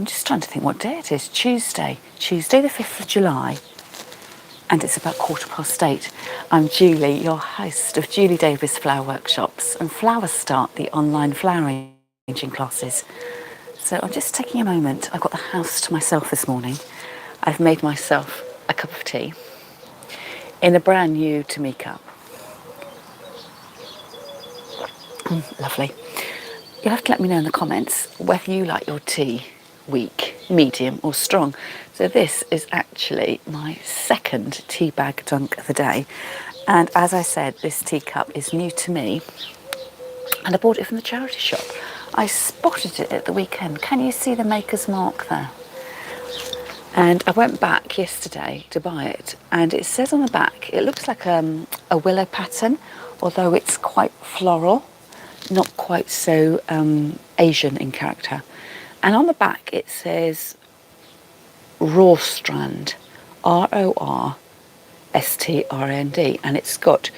I'm just trying to think what day it is. Tuesday the 5th of July. And it's about 8:15. I'm Julie, your host of Julie Davis Flower Workshops, and Flowers start the online flower arranging classes. So I'm just taking a moment. I've got the house to myself this morning. I've made myself a cup of tea in a brand new to me cup. Lovely. You'll have to let me know in the comments whether you like your tea weak, medium or strong. So this is actually my second tea bag dunk of the day, and as I said, this teacup is new to me and I bought it from the charity shop. I spotted it at the weekend. Can you see the maker's mark there? And I went back yesterday to buy it, and it says on the back, it looks like a willow pattern, although it's quite floral, not quite so Asian in character. And on the back it says Rorstrand, Rorstrand, and it's got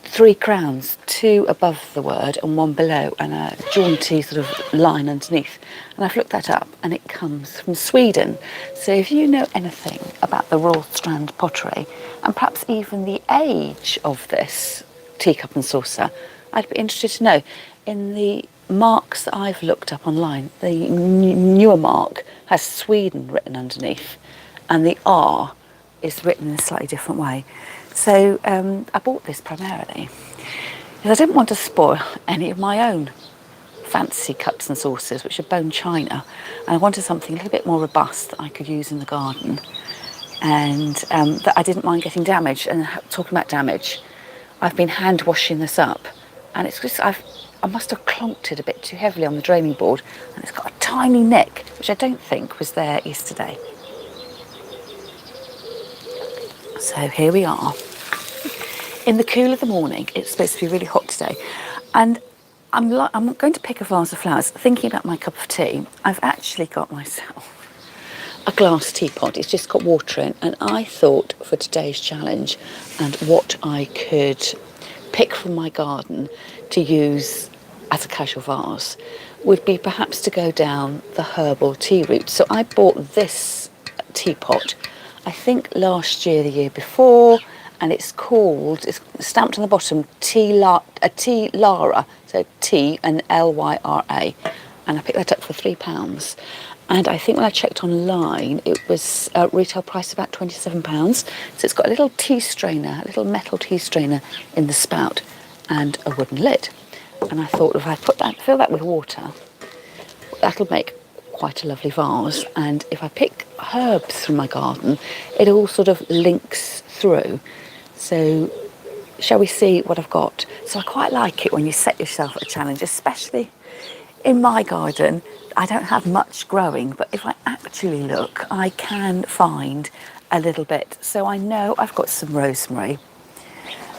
3 crowns, 2 above the word and 1 below, and a jaunty sort of line underneath. And I've looked that up, and it comes from Sweden. So if you know anything about the Rorstrand pottery, and perhaps even the age of this teacup and saucer, I'd be interested to know. In the marks that I've looked up online, the newer mark has Sweden written underneath, and the R is written in a slightly different way. So I bought this primarily because I didn't want to spoil any of my own fancy cups and saucers, which are bone china, and I wanted something a little bit more robust that I could use in the garden, and that I didn't mind getting damaged. And talking about damage, I've been hand washing this up, and it's just I must have clonked it a bit too heavily on the draining board, and it's got a tiny nick, which I don't think was there yesterday. So here we are. In the cool of the morning, it's supposed to be really hot today, and I'm going to pick a vase of flowers. Thinking about my cup of tea, I've actually got myself a glass teapot. It's just got water in, and I thought for today's challenge and what I could pick from my garden to use as a casual vase would be perhaps to go down the herbal tea route. So I bought this teapot, I think last year, the year before, and it's stamped on the bottom, Tea Lara, so T and Lyra, and I picked that up for £3. And I think when I checked online, it was retail price about £27. So it's got a little tea strainer, a little metal tea strainer in the spout, and a wooden lid. And I thought if I fill that with water, that'll make quite a lovely vase. And if I pick herbs from my garden, it all sort of links through. So shall we see what I've got? So I quite like it when you set yourself a challenge, especially in my garden. I don't have much growing, but if I actually look, I can find a little bit. So I know I've got some rosemary,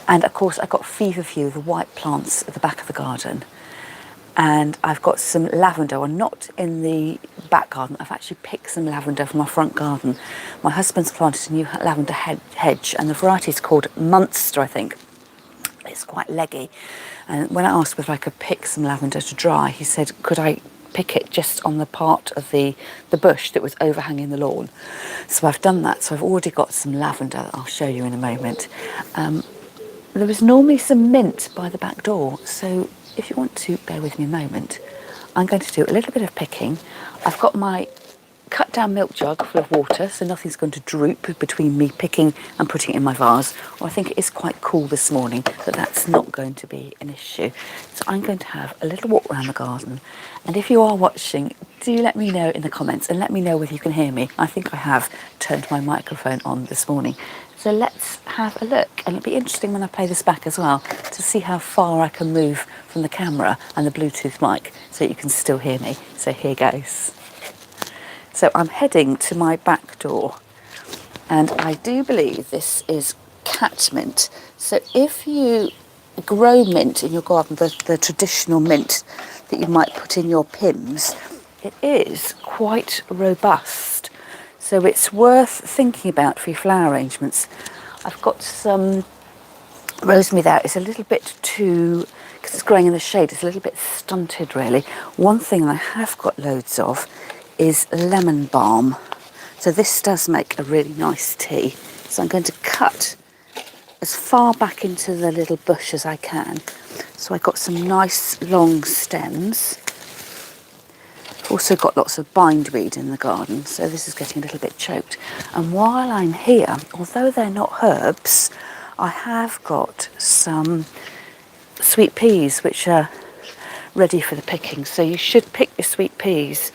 and of course I've got feverfew, the white plants at the back of the garden, and I've got some lavender. Well, not in the back garden, I've actually picked some lavender from my front garden. My husband's planted a new lavender hedge, and the variety is called Munster, I think. It's quite leggy, and when I asked whether I could pick some lavender to dry, he said, could I pick it just on the part of the bush that was overhanging the lawn? So I've done that. So I've already got some lavender that I'll show you in a moment. There was normally some mint by the back door, so if you want to bear with me a moment, I'm going to do a little bit of picking. I've got my cut down milk jug full of water, so nothing's going to droop between me picking and putting it in my vase. Or I think it is quite cool this morning, so that's not going to be an issue. So I'm going to have a little walk around the garden, and if you are watching, do let me know in the comments and let me know whether you can hear me. I think I have turned my microphone on this morning. So let's have a look, and it'll be interesting when I play this back as well to see how far I can move from the camera and the Bluetooth mic so you can still hear me. So here goes. So I'm heading to my back door, and I do believe this is catmint. So if you grow mint in your garden, the traditional mint that you might put in your pims, it is quite robust. So it's worth thinking about for your flower arrangements. I've got some rosemary there. It's a little bit too, because it's growing in the shade, it's a little bit stunted really. One thing I have got loads of is lemon balm. So this does make a really nice tea. So I'm going to cut as far back into the little bush as I can. So I've got some nice long stems. Also got lots of bindweed in the garden, so this is getting a little bit choked. And while I'm here, although they're not herbs, I have got some sweet peas which are ready for the picking. So you should pick your sweet peas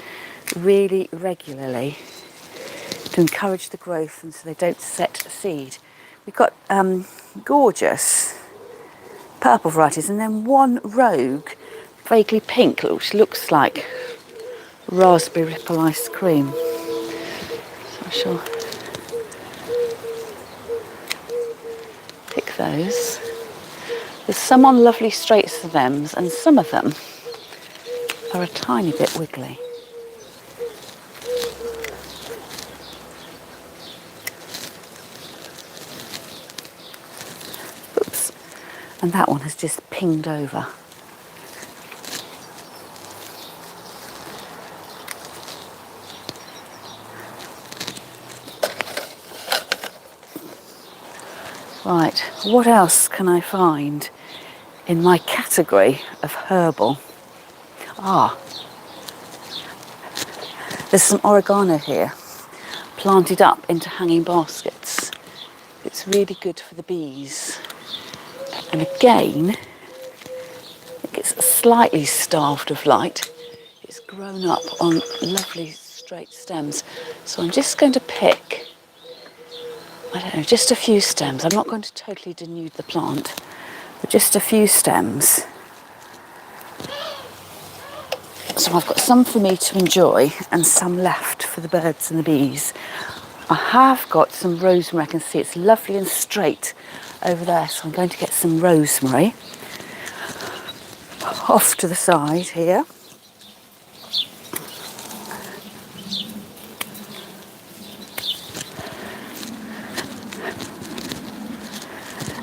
really regularly to encourage the growth and so they don't set seed. We've got gorgeous purple varieties and then one rogue, vaguely pink, which looks like raspberry ripple ice cream. So I shall pick those. There's some on lovely straight stems and some of them are a tiny bit wiggly. Oops. And that one has just pinged over. Right, what else can I find in my category of herbal? There's some oregano here, planted up into hanging baskets. It's really good for the bees. And again, it's slightly starved of light. It's grown up on lovely straight stems. So I'm just going to pick, I don't know, just a few stems. I'm not going to totally denude the plant, but just a few stems. So I've got some for me to enjoy and some left for the birds and the bees. I have got some rosemary. I can see it's lovely and straight over there, so I'm going to get some rosemary off to the side here.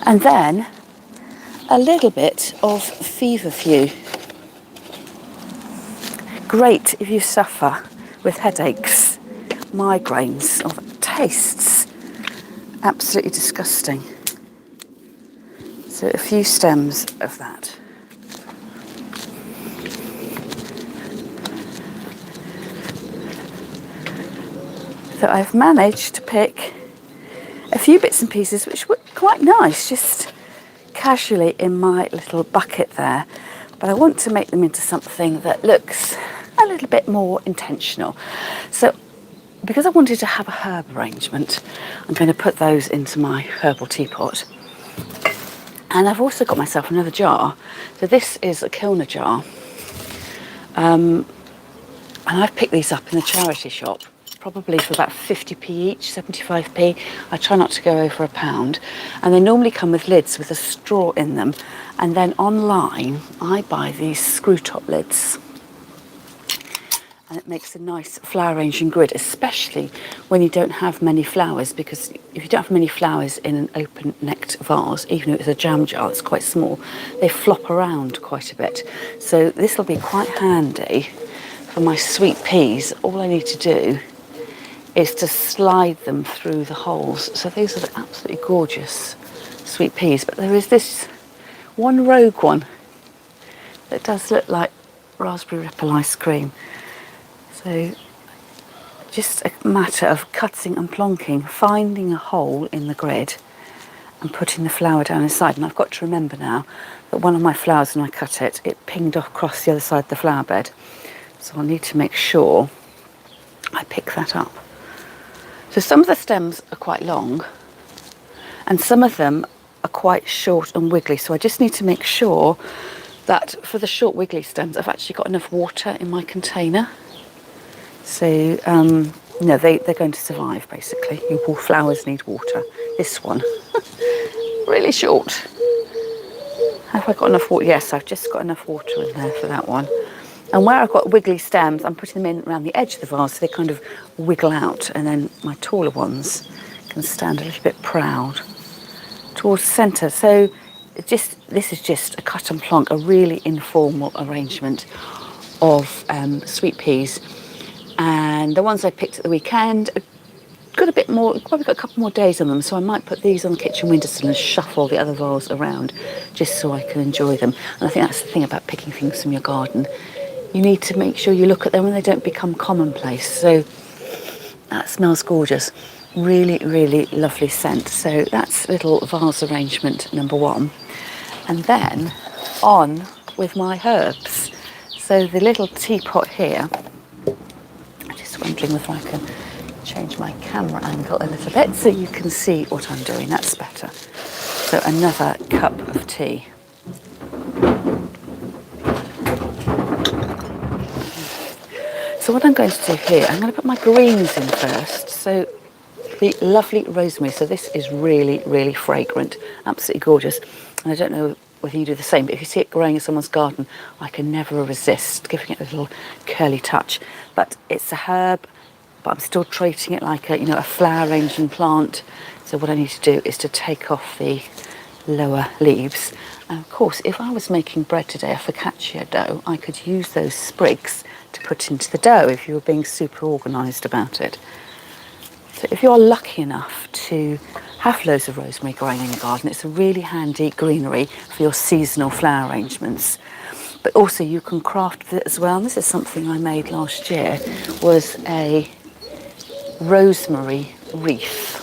And then a little bit of feverfew. Great if you suffer with headaches, migraines, or tastes absolutely disgusting. So a few stems of that. So I've managed to pick a few bits and pieces which were quite nice, just casually in my little bucket there. But I want to make them into something that looks a little bit more intentional. So because I wanted to have a herb arrangement, I'm going to put those into my herbal teapot. And I've also got myself another jar. So this is a Kilner jar. And I've picked these up in the charity shop, probably for about 50p each, 75p. I try not to go over £1. And they normally come with lids with a straw in them. And then online, I buy these screw top lids. And it makes a nice flower arranging grid, especially when you don't have many flowers, because if you don't have many flowers in an open-necked vase, even if it's a jam jar that's quite small, they flop around quite a bit. So this will be quite handy for my sweet peas. All I need to do is to slide them through the holes. So these are the absolutely gorgeous sweet peas, but there is this one rogue one that does look like raspberry ripple ice cream. So just a matter of cutting and plonking, finding a hole in the grid and putting the flower down inside. And I've got to remember now that one of my flowers, when I cut it, it pinged off across the other side of the flower bed. So I'll need to make sure I pick that up. So some of the stems are quite long and some of them are quite short and wiggly. So I just need to make sure that for the short wiggly stems, I've actually got enough water in my container. So, no, they're going to survive, basically. Your flowers need water. This one, really short. Have I got enough water? Yes, I've just got enough water in there for that one. And where I've got wiggly stems, I'm putting them in around the edge of the vase so they kind of wiggle out, and then my taller ones can stand a little bit proud towards the centre. So this is just a cut and plonk, a really informal arrangement of sweet peas. And the ones I picked at the weekend got a bit more, probably got a couple more days on them, so I might put these on the kitchen windowsill and shuffle the other vase around just so I can enjoy them. And I think that's the thing about picking things from your garden. You need to make sure you look at them when they don't become commonplace. So that smells gorgeous. Really, really lovely scent. So that's little vase arrangement number one. And then on with my herbs. So the little teapot here, I'm just wondering if I can change my camera angle a little bit so you can see what I'm doing. That's better. So another cup of tea. So what I'm going to do here, I'm going to put my greens in first. So the lovely rosemary. So this is really, really fragrant, absolutely gorgeous. And I don't know whether you do the same, but if you see it growing in someone's garden, I can never resist giving it a little curly touch. But it's a herb, but I'm still treating it like a, you know, a flower-arranging plant. So what I need to do is to take off the lower leaves. And of course, if I was making bread today, a focaccia dough, I could use those sprigs to put into the dough if you were being super organised about it. So if you're lucky enough to have loads of rosemary growing in your garden, it's a really handy greenery for your seasonal flower arrangements. But also you can craft with it as well. And this is something I made last year, was a rosemary wreath.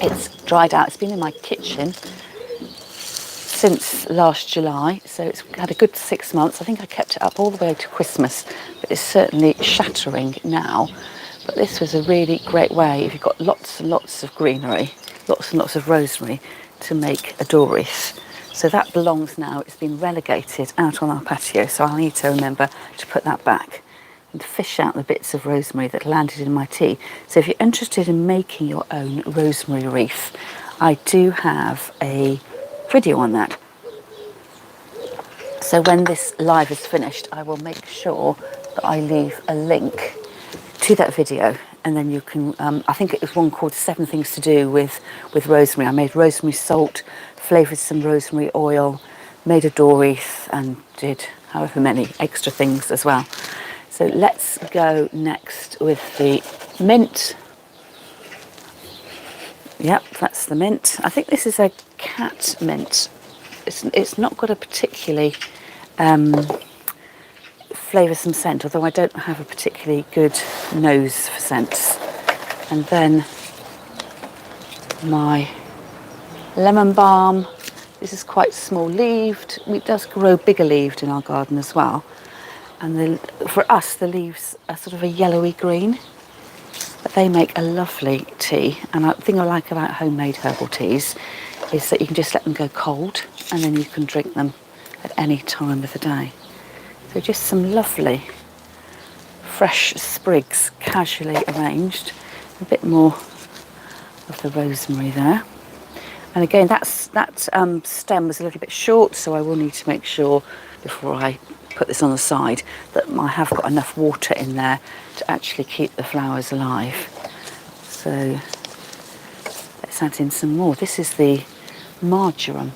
It's dried out, it's been in my kitchen since last July, so it's had a good 6 months. I think I kept it up all the way to Christmas, but it's certainly shattering now. But this was a really great way, if you've got lots and lots of greenery, lots and lots of rosemary, to make a door wreath. So that belongs now, it's been relegated out on our patio, so I'll need to remember to put that back and fish out the bits of rosemary that landed in my tea. So if you're interested in making your own rosemary wreath, I do have a video on that. So when this live is finished, I will make sure that I leave a link to that video, and then you can, I think it was one called 7 Things to Do with rosemary. I made rosemary salt, flavoured some rosemary oil, made a door wreath, and did however many extra things as well. So let's go next with the mint. Yep, that's the mint. I think this is a cat mint. It's not got a particularly flavoursome scent, although I don't have a particularly good nose for scents. And then my lemon balm. This is quite small leaved. It does grow bigger leaved in our garden as well. And for us, the leaves are sort of a yellowy green, but they make a lovely tea. And the thing I like about homemade herbal teas is that you can just let them go cold and then you can drink them at any time of the day. So just some lovely fresh sprigs casually arranged. A bit more of the rosemary there. And again, that stem was a little bit short, so I will need to make sure before I put this on the side that I have got enough water in there to actually keep the flowers alive. So let's add in some more. This is the marjoram,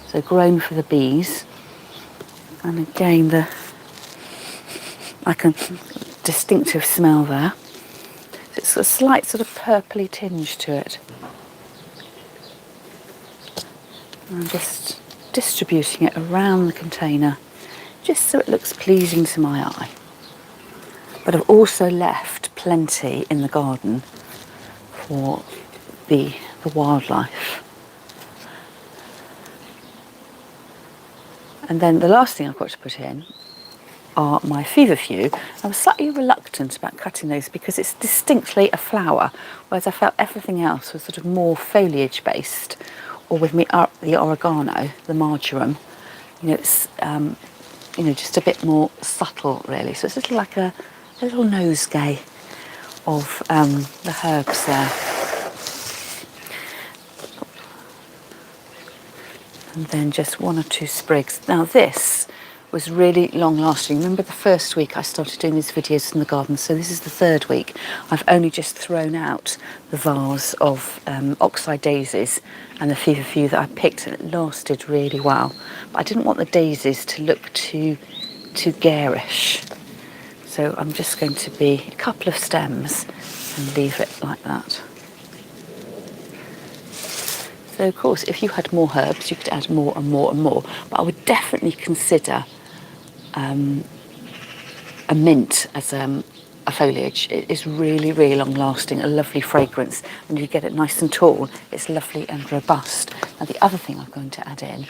so grown for the bees. And again, like a distinctive smell there. It's a slight sort of purpley tinge to it. And I'm just distributing it around the container just so it looks pleasing to my eye. But I've also left plenty in the garden for the wildlife. And then the last thing I've got to put in are my feverfew. I was slightly reluctant about cutting those because it's distinctly a flower, whereas I felt everything else was sort of more foliage based. Or with me, the oregano, the marjoram, it's just a bit more subtle really. So it's a little like a little nosegay of the herbs there. And then just 1 or 2 sprigs. Now this was really long lasting. Remember the first week I started doing these videos in the garden, so this is the 3rd week. I've only just thrown out the vase of oxeye daisies and the feverfew that I picked, and it lasted really well. But I didn't want the daisies to look too garish. So I'm just going to be a couple of stems and leave it like that. So of course, if you had more herbs, you could add more and more and more. But I would definitely consider a mint as a foliage. It is really, really long lasting, a lovely fragrance. When you get it nice and tall, it's lovely and robust. Now the other thing I'm going to add in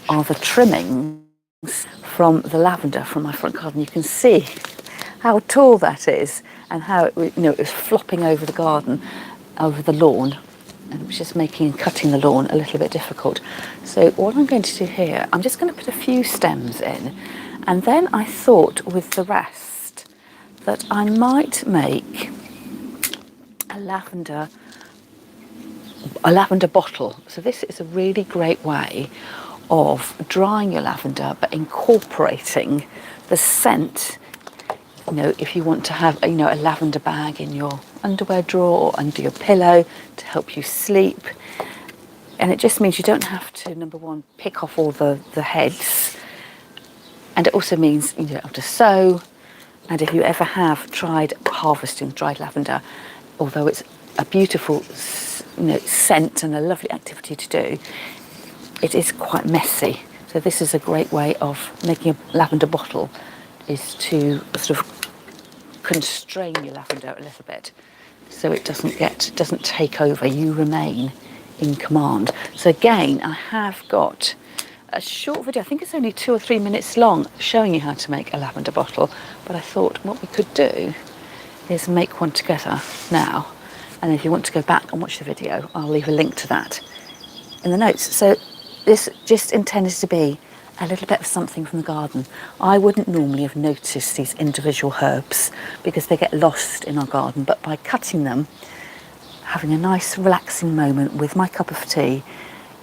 are the trimmings from the lavender from my front garden. You can see how tall that is and how it was flopping over the garden, over the lawn, and it was just making cutting the lawn a little bit difficult. So what I'm going to do here, I'm just going to put a few stems in, and then I thought with the rest that I might make a lavender bottle. So this is a really great way of drying your lavender but incorporating the scent. If you want to have a lavender bag in your underwear drawer or under your pillow to help you sleep. And it just means you don't have to, number one, pick off all the heads. And it also means you don't have to sew. And if you ever have tried harvesting dried lavender, although it's a beautiful scent and a lovely activity to do, it is quite messy. So this is a great way of making a lavender bottle, is to sort of constrain your lavender a little bit so it doesn't take over. You remain in command. So again, I have got a short video, I think it's only 2 or 3 minutes long, showing you how to make a lavender bottle, but I thought what we could do is make one together now, and if you want to go back and watch the video, I'll leave a link to that in the notes. So this just intended to be a little bit of something from the garden. I wouldn't normally have noticed these individual herbs because they get lost in our garden, but by cutting them, having a nice relaxing moment with my cup of tea,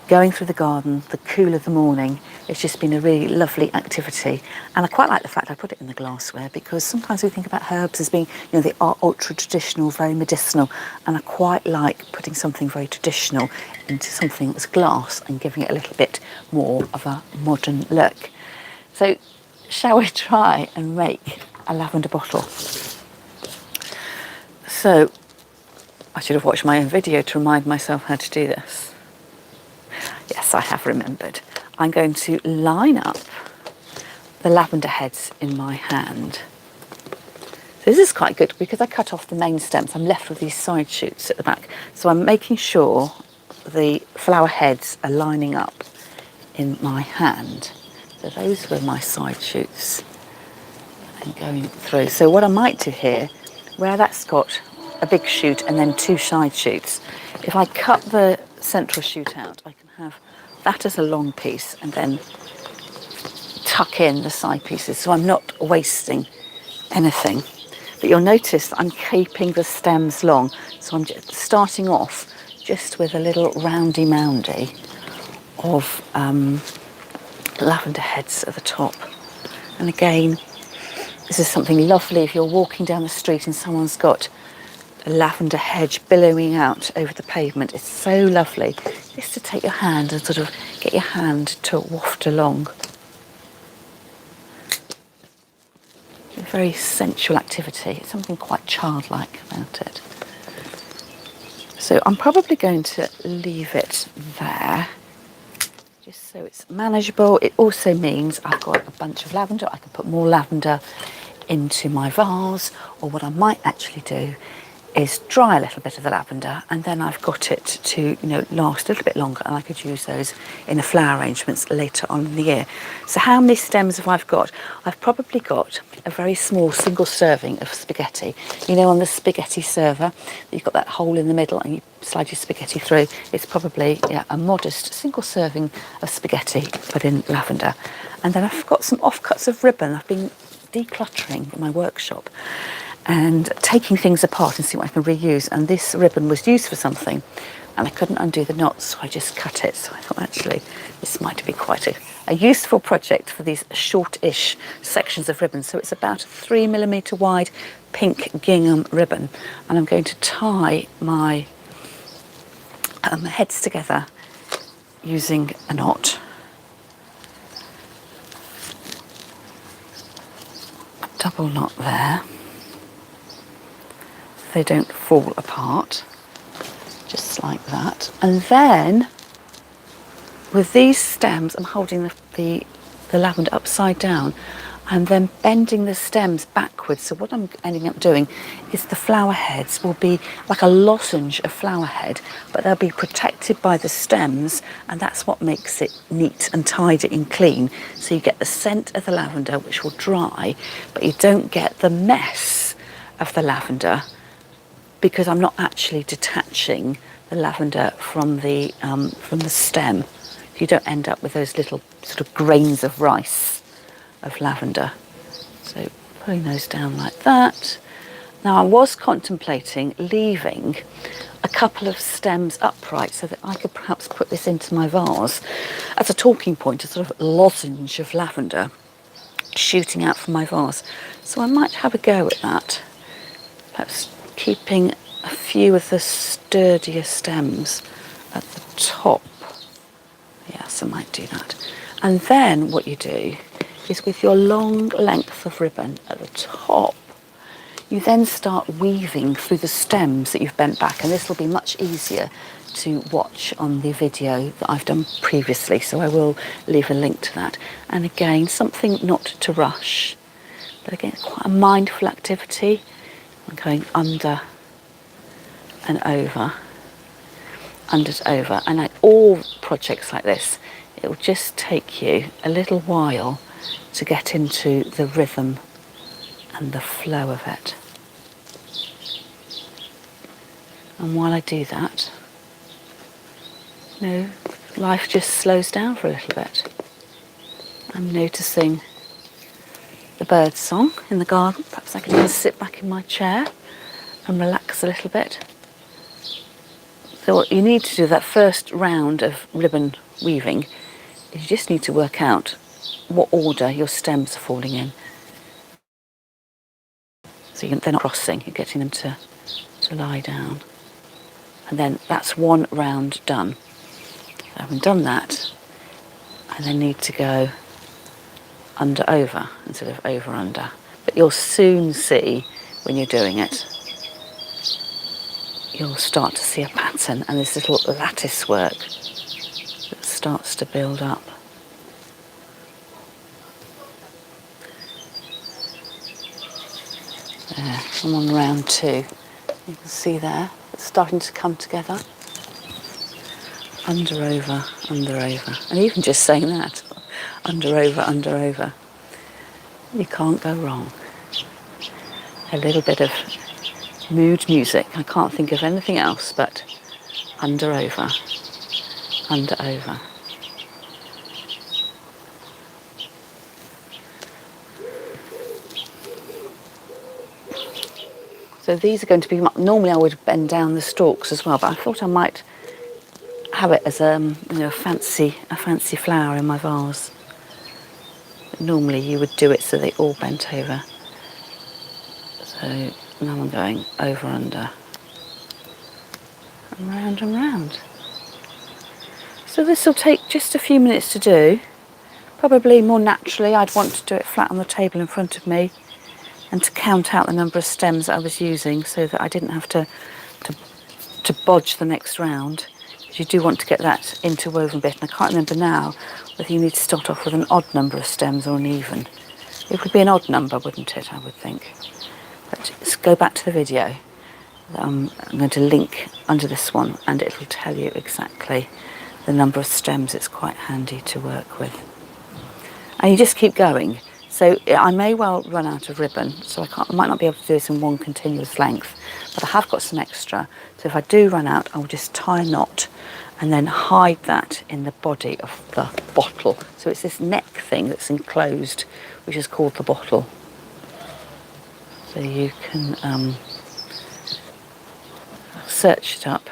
going through the garden, the cool of the morning, it's just been a really lovely activity. And I quite like the fact I put it in the glassware, because sometimes we think about herbs as being, they are ultra traditional, very medicinal, and I quite like putting something very traditional into something that's glass and giving it a little bit more of a modern look. So shall we try and make a lavender bottle? So I should have watched my own video to remind myself how to do this. Yes, I have remembered. I'm going to line up the lavender heads in my hand. So this is quite good because I cut off the main stems. I'm left with these side shoots at the back. So I'm making sure the flower heads are lining up in my hand. So those were my side shoots and going through. So what I might do here, where that's got a big shoot and then 2 side shoots, if I cut the central shoot out, I can have that as a long piece and then tuck in the side pieces, so I'm not wasting anything. But you'll notice that I'm keeping the stems long, so I'm just starting off just with a little roundy moundy of lavender heads at the top. And again, this is something lovely if you're walking down the street and someone's got a lavender hedge billowing out over the pavement. It's so lovely just to take your hand and sort of get your hand to waft along. A very sensual activity. It's something quite childlike about it. So I'm probably going to leave it there, just so it's manageable. It also means I've got a bunch of lavender. I can put more lavender into my vase, or what I might actually do is dry a little bit of the lavender, and then I've got it to last a little bit longer, and I could use those in the flower arrangements later on in the year. So how many stems have I got? I've probably got a very small single serving of spaghetti. On the spaghetti server, you've got that hole in the middle and you slide your spaghetti through. It's probably a modest single serving of spaghetti put in lavender. And then I've got some offcuts of ribbon. I've been decluttering in my workshop and taking things apart and see what I can reuse. And this ribbon was used for something, and I couldn't undo the knots, so I just cut it. So I thought, actually, this might be quite a useful project for these short-ish sections of ribbon. So it's about a 3mm wide pink gingham ribbon, and I'm going to tie my heads together using a knot. double knot there. They don't fall apart, just like that. And then with these stems, I'm holding the lavender upside down and then bending the stems backwards. So what I'm ending up doing is the flower heads will be like a lozenge of flower head, but they'll be protected by the stems, and that's what makes it neat and tidy and clean. So you get the scent of the lavender, which will dry, but you don't get the mess of the lavender because I'm not actually detaching the lavender from the stem. You don't end up with those little sort of grains of rice of lavender. So pulling those down like that. Now I was contemplating leaving a couple of stems upright so that I could perhaps put this into my vase as a talking point, a sort of lozenge of lavender shooting out from my vase. So I might have a go at that, perhaps keeping a few of the sturdier stems at the top. Yes, I might do that. And then what you do is with your long length of ribbon at the top, you then start weaving through the stems that you've bent back, and this will be much easier to watch on the video that I've done previously, so I will leave a link to that. And again, something not to rush, but again, quite a mindful activity. I'm going under and over, under and over, and like all projects like this, it will just take you a little while to get into the rhythm and the flow of it. And while I do that, you know, life just slows down for a little bit. I'm noticing the bird song in the garden. Perhaps I could just sit back in my chair and relax a little bit. So what you need to do, that first round of ribbon weaving, is you just need to work out what order your stems are falling in. So they're not crossing, you're getting them to lie down. And then that's one round done. So having done that, I then need to go under over instead of over under. But you'll soon see when you're doing it, you'll start to see a pattern and this little lattice work that starts to build up. There, I'm on round 2. You can see there, it's starting to come together. Under, over, under, over. And even just saying that, under, over, you can't go wrong. A little bit of mood music. I can't think of anything else but under, over, under, over. So these are going to be, normally I would bend down the stalks as well, but I thought I might have it as a fancy flower in my vase. But normally you would do it so they all bent over. So now I'm going over, under, and round and round. So this will take just a few minutes to do. Probably more naturally I'd want to do it flat on the table in front of me and to count out the number of stems that I was using so that I didn't have to bodge the next round. Because you do want to get that interwoven bit, and I can't remember now whether you need to start off with an odd number of stems or an even. It would be an odd number, wouldn't it, I would think. But let's go back to the video. I'm going to link under this one and it will tell you exactly the number of stems. It's quite handy to work with. And you just keep going. So I may well run out of ribbon, so I might not be able to do this in one continuous length, but I have got some extra. So if I do run out, I'll just tie a knot and then hide that in the body of the bottle. So it's this neck thing that's enclosed, which is called the bottle. So you can search it up.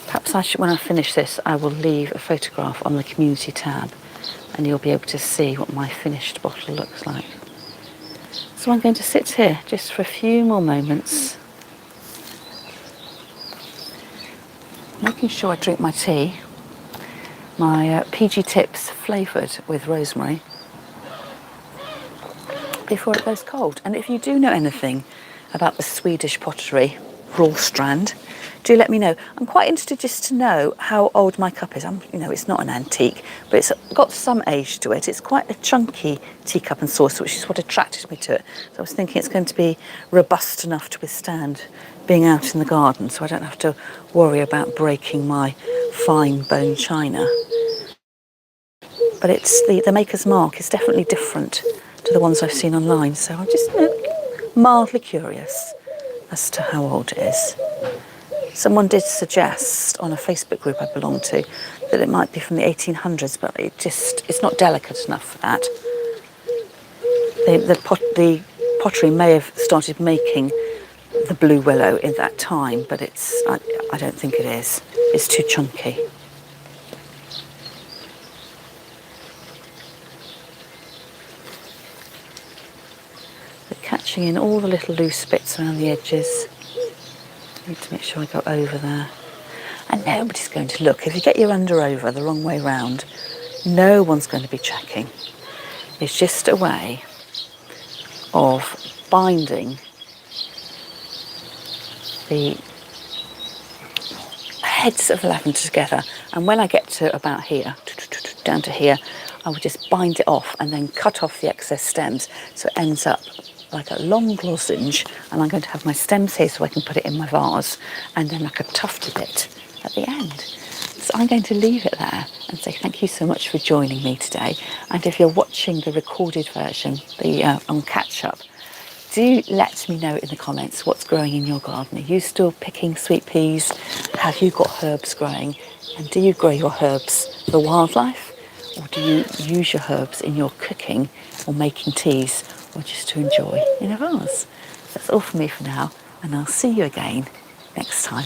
Perhaps when I finish this, I will leave a photograph on the community tab and you'll be able to see what my finished bottle looks like. So I'm going to sit here just for a few more moments, making sure I drink my tea, my PG Tips flavoured with rosemary, before it goes cold. And if you do know anything about the Swedish pottery Råstrand, do let me know. I'm quite interested just to know how old my cup is. You know, it's not an antique, but it's got some age to it. It's quite a chunky teacup and saucer, which is what attracted me to it. So I was thinking it's going to be robust enough to withstand being out in the garden, so I don't have to worry about breaking my fine bone china. But it's the maker's mark is definitely different to the ones I've seen online, so I'm just mildly curious as to how old it is. Someone did suggest on a Facebook group I belong to that it might be from the 1800s, but it's not delicate enough for that. The pottery may have started making the blue willow in that time, but I don't think it is. It's too chunky. Catching in all the little loose bits around the edges. Need to make sure I go over there. And nobody's going to look. If you get your under over the wrong way round, no one's going to be checking. It's just a way of binding the heads of lavender together. And when I get to about here, down to here, I will just bind it off and then cut off the excess stems so it ends up like a long lozenge, and I'm going to have my stems here so I can put it in my vase, and then like a tufted bit at the end. So I'm going to leave it there and say thank you so much for joining me today. And if you're watching the recorded version, the on catch up, do let me know in the comments what's growing in your garden. Are you still picking sweet peas? Have you got herbs growing? And do you grow your herbs for wildlife? Or do you use your herbs in your cooking or making teas, or just to enjoy in a vase? That's all from me for now, and I'll see you again next time.